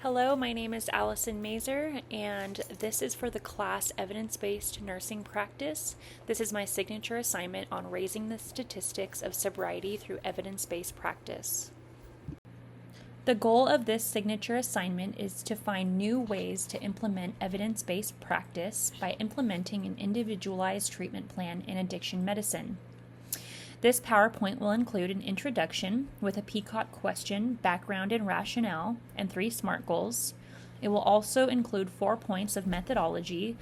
Hello, my name is Allison Mazer, and this is for the class Evidence-Based Nursing Practice. This is my signature assignment on raising the statistics of sobriety through evidence-based practice. The goal of this signature assignment is to find new ways to implement evidence-based practice by implementing an individualized treatment plan in addiction medicine. This PowerPoint will include an introduction with a Peacock question, background and rationale, and 3 SMART goals. It will also include 4 points of methodology,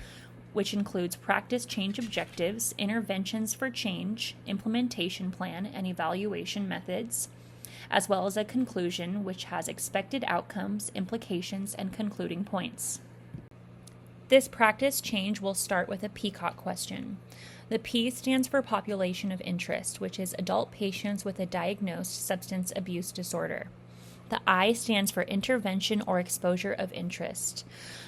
which includes practice change objectives, interventions for change, implementation plan, and evaluation methods, as well as a conclusion which has expected outcomes, implications, and concluding points. This practice change will start with a Peacock question. The P stands for population of interest, which is adult patients with a diagnosed substance abuse disorder. The I stands for intervention or exposure of interest,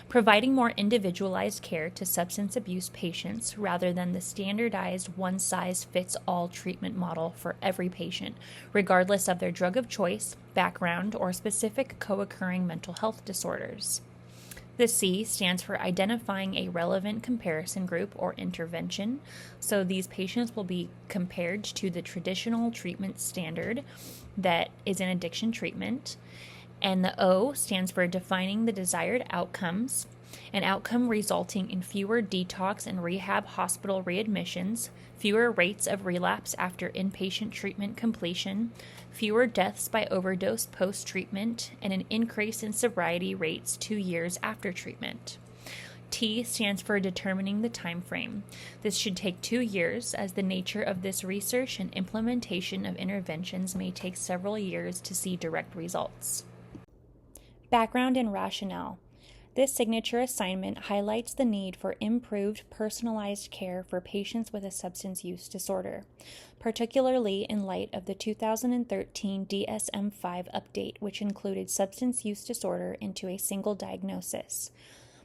providing more individualized care to substance abuse patients rather than the standardized one-size-fits-all treatment model for every patient, regardless of their drug of choice, background, or specific co-occurring mental health disorders. The C stands for identifying a relevant comparison group or intervention. So these patients will be compared to the traditional treatment standard that is in addiction treatment. And the O stands for defining the desired outcomes, an outcome resulting in fewer detox and rehab hospital readmissions, fewer rates of relapse after inpatient treatment completion, fewer deaths by overdose post-treatment, and an increase in sobriety rates 2 years after treatment. T stands for determining the time frame. This should take 2 years, as the nature of this research and implementation of interventions may take several years to see direct results. Background and rationale. This signature assignment highlights the need for improved personalized care for patients with a substance use disorder, particularly in light of the 2013 DSM-5 update, which included substance use disorder into a single diagnosis.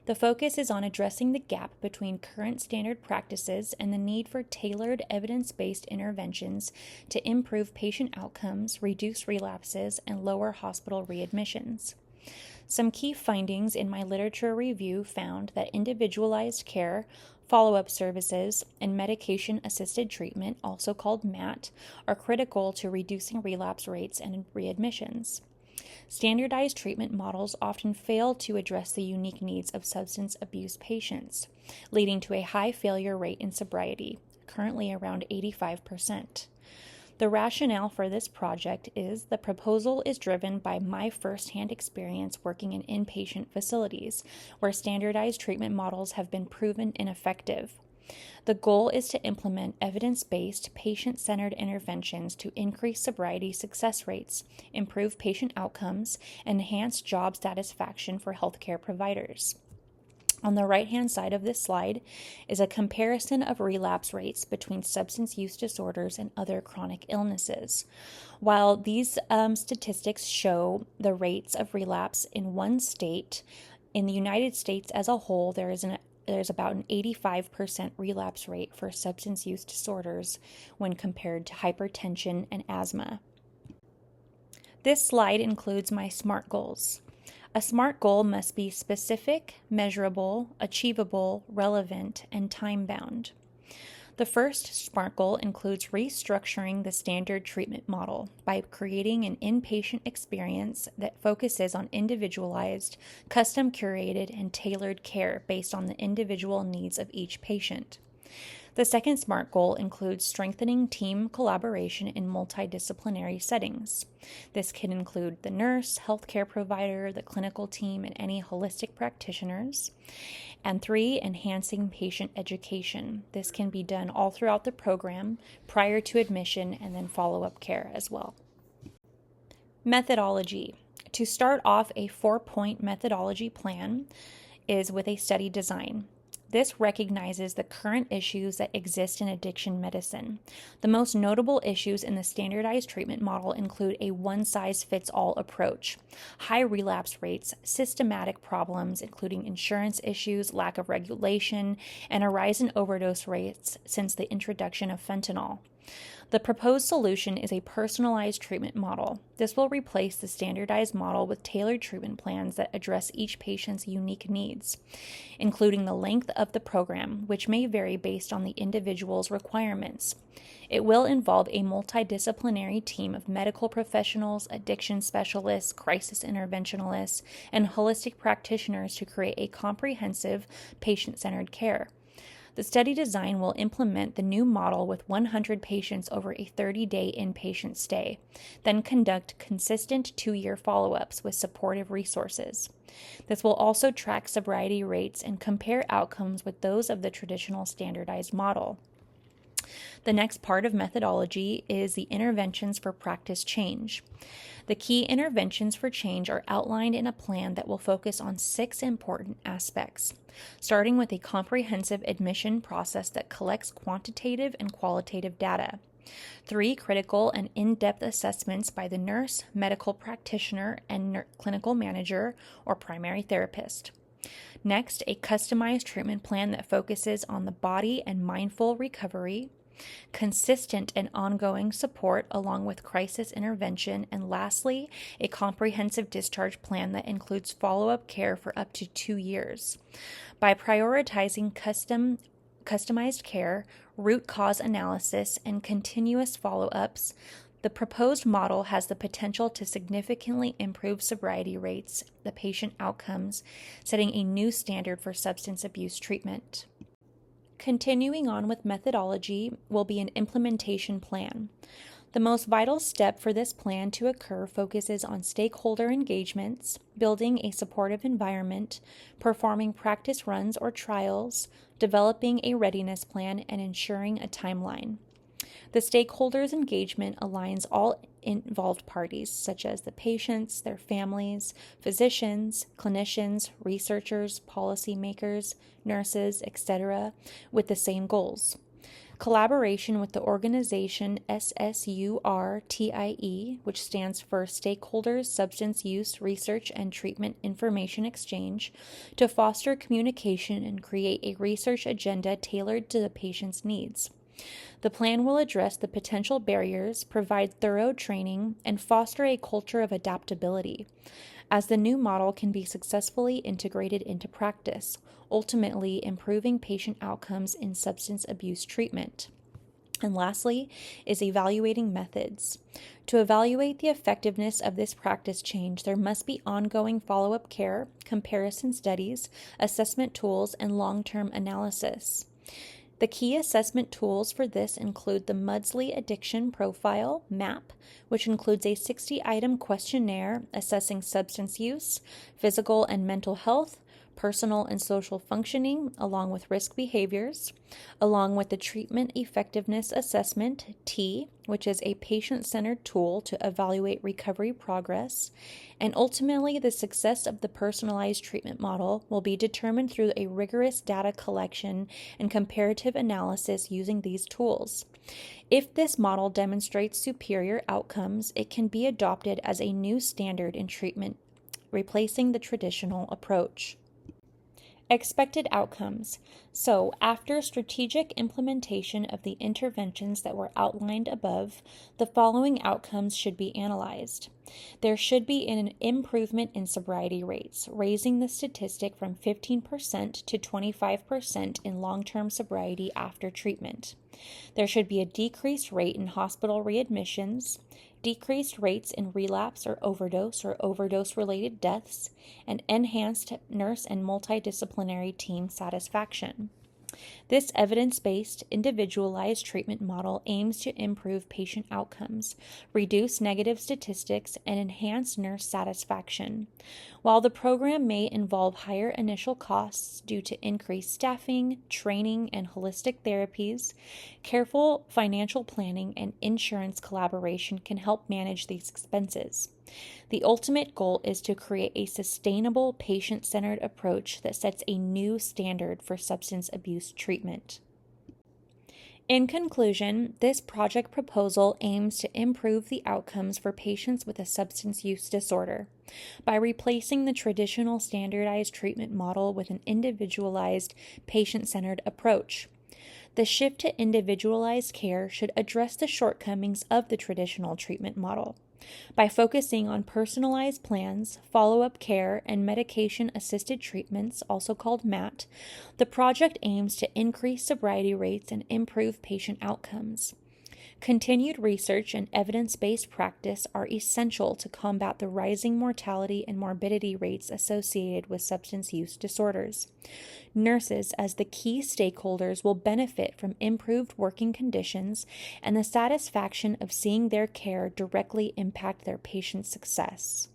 The focus is on addressing the gap between current standard practices and the need for tailored evidence-based interventions to improve patient outcomes, reduce relapses, and lower hospital readmissions. Some key findings in my literature review found that individualized care, follow-up services, and medication-assisted treatment, also called MAT, are critical to reducing relapse rates and readmissions. Standardized treatment models often fail to address the unique needs of substance abuse patients, leading to a high failure rate in sobriety, currently around 85%. The rationale for this project is the proposal is driven by my firsthand experience working in inpatient facilities, where standardized treatment models have been proven ineffective. The goal is to implement evidence-based, patient-centered interventions to increase sobriety success rates, improve patient outcomes, and enhance job satisfaction for healthcare providers. On the right-hand side of this slide is a comparison of relapse rates between substance use disorders and other chronic illnesses. While these statistics show the rates of relapse in one state, in the United States as a whole, there's about an 85% relapse rate for substance use disorders when compared to hypertension and asthma. This slide includes my SMART goals. A SMART goal must be specific, measurable, achievable, relevant, and time-bound. The first SMART goal includes restructuring the standard treatment model by creating an inpatient experience that focuses on individualized, custom-curated, and tailored care based on the individual needs of each patient. The second SMART goal includes strengthening team collaboration in multidisciplinary settings. This can include the nurse, healthcare provider, the clinical team, and any holistic practitioners. And 3, enhancing patient education. This can be done all throughout the program, prior to admission, and then follow-up care as well. Methodology. To start off, a 4-point methodology plan is with a study design. This recognizes the current issues that exist in addiction medicine. The most notable issues in the standardized treatment model include a one-size-fits-all approach, high relapse rates, systematic problems including insurance issues, lack of regulation, and a rise in overdose rates since the introduction of fentanyl. The proposed solution is a personalized treatment model. This will replace the standardized model with tailored treatment plans that address each patient's unique needs, including the length of the program, which may vary based on the individual's requirements. It will involve a multidisciplinary team of medical professionals, addiction specialists, crisis interventionalists, and holistic practitioners to create a comprehensive, patient-centered care. The study design will implement the new model with 100 patients over a 30-day inpatient stay, then conduct consistent 2-year follow-ups with supportive resources. This will also track sobriety rates and compare outcomes with those of the traditional standardized model. The next part of methodology is the interventions for practice change. The key interventions for change are outlined in a plan that will focus on 6 important aspects, starting with a comprehensive admission process that collects quantitative and qualitative data, 3 critical and in-depth assessments by the nurse, medical practitioner, and clinical manager or primary therapist. Next, a customized treatment plan that focuses on the body and mindful recovery, consistent and ongoing support along with crisis intervention, and lastly, a comprehensive discharge plan that includes follow-up care for up to 2 years. By prioritizing customized care, root cause analysis, and continuous follow-ups, the proposed model has the potential to significantly improve sobriety rates, the patient outcomes, setting a new standard for substance abuse treatment. Continuing on with methodology will be an implementation plan. The most vital step for this plan to occur focuses on stakeholder engagements, building a supportive environment, performing practice runs or trials, developing a readiness plan, and ensuring a timeline. The stakeholders' engagement aligns all involved parties, such as the patients, their families, physicians, clinicians, researchers, policymakers, nurses, etc., with the same goals. Collaboration with the organization SSURTIE, which stands for Stakeholders Substance Use Research and Treatment Information Exchange, to foster communication and create a research agenda tailored to the patient's needs. The plan will address the potential barriers, provide thorough training, and foster a culture of adaptability, as the new model can be successfully integrated into practice, ultimately improving patient outcomes in substance abuse treatment. And lastly is evaluating methods. To evaluate the effectiveness of this practice change, there must be ongoing follow-up care, comparison studies, assessment tools, and long-term analysis. The key assessment tools for this include the Maudsley Addiction Profile, MAP, which includes a 60-item questionnaire assessing substance use, physical and mental health, personal and social functioning, along with risk behaviors, along with the Treatment Effectiveness Assessment, T, which is a patient-centered tool to evaluate recovery progress, and ultimately the success of the personalized treatment model will be determined through a rigorous data collection and comparative analysis using these tools. If this model demonstrates superior outcomes, it can be adopted as a new standard in treatment, replacing the traditional approach. Expected outcomes. So, after strategic implementation of the interventions that were outlined above, the following outcomes should be analyzed. There should be an improvement in sobriety rates, raising the statistic from 15% to 25% in long-term sobriety after treatment. There should be a decreased rate in hospital readmissions, decreased rates in relapse or overdose-related deaths, and enhanced nurse and multidisciplinary team satisfaction. This evidence-based, individualized treatment model aims to improve patient outcomes, reduce negative statistics, and enhance nurse satisfaction. While the program may involve higher initial costs due to increased staffing, training, and holistic therapies, careful financial planning and insurance collaboration can help manage these expenses. The ultimate goal is to create a sustainable, patient-centered approach that sets a new standard for substance abuse treatment. In conclusion, this project proposal aims to improve the outcomes for patients with a substance use disorder by replacing the traditional standardized treatment model with an individualized, patient-centered approach. The shift to individualized care should address the shortcomings of the traditional treatment model. By focusing on personalized plans, follow-up care, and medication-assisted treatments, also called MAT, the project aims to increase sobriety rates and improve patient outcomes. Continued research and evidence-based practice are essential to combat the rising mortality and morbidity rates associated with substance use disorders. Nurses, as the key stakeholders, will benefit from improved working conditions and the satisfaction of seeing their care directly impact their patients' success.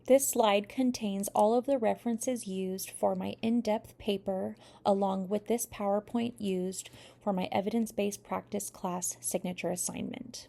This slide contains all of the references used for my in-depth paper, along with this PowerPoint used for my evidence-based practice class signature assignment.